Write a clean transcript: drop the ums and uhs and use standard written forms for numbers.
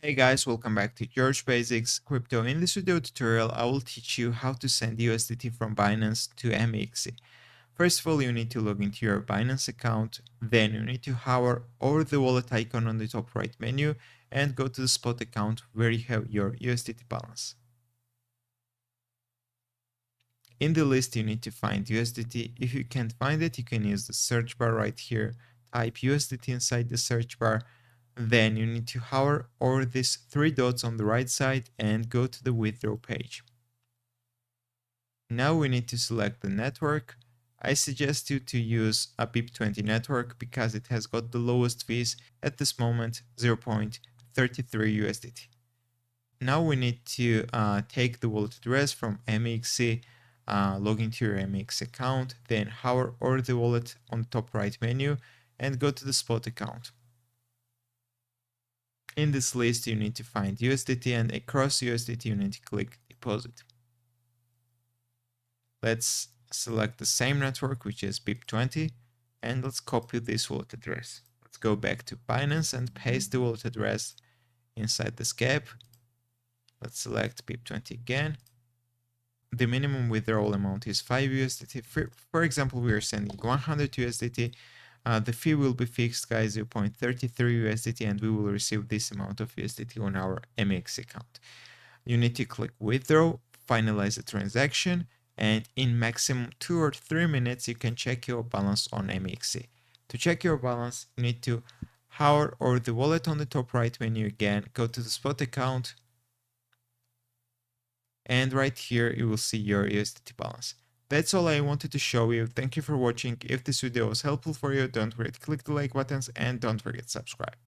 Hey guys, welcome back to George Basics Crypto. In this video tutorial, I will teach you how to send USDT from Binance to MEXC. First of all, you need to log into your Binance account. Then you need to hover over the wallet icon on the top right menu and go to the spot account where you have your USDT balance. In the list, you need to find USDT. If you can't find it, you can use the search bar right here. Type USDT inside the search bar. Then you need to hover over these three dots on the right side and go to the withdraw page. Now we need to select the network. I suggest you to use a BIP20 network because it has got the lowest fees at this moment, 0.33 USDT. Now we need to take the wallet address from MEXC, log into your MEXC account, then hover over the wallet on the top right menu and go to the spot account. In this list, you need to find USDT, and across USDT, you need to click deposit. Let's select the same network, which is BIP20, and let's copy this wallet address. Let's go back to Binance and paste the wallet address inside this gap. Let's select BIP20 again. The minimum withdrawal amount is 5 USDT. For example, we are sending 100 USDT. The fee will be fixed, guys, 0.33 USDT, and we will receive this amount of USDT on our MEXC account. You need to click withdraw, finalize the transaction, and in maximum 2 or 3 minutes, you can check your balance on MEXC. To check your balance, you need to hover over the wallet on the top right menu again, go to the spot account, and right here you will see your USDT balance. That's all I wanted to show you. Thank you for watching. If this video was helpful for you, don't forget to click the like buttons and don't forget to subscribe.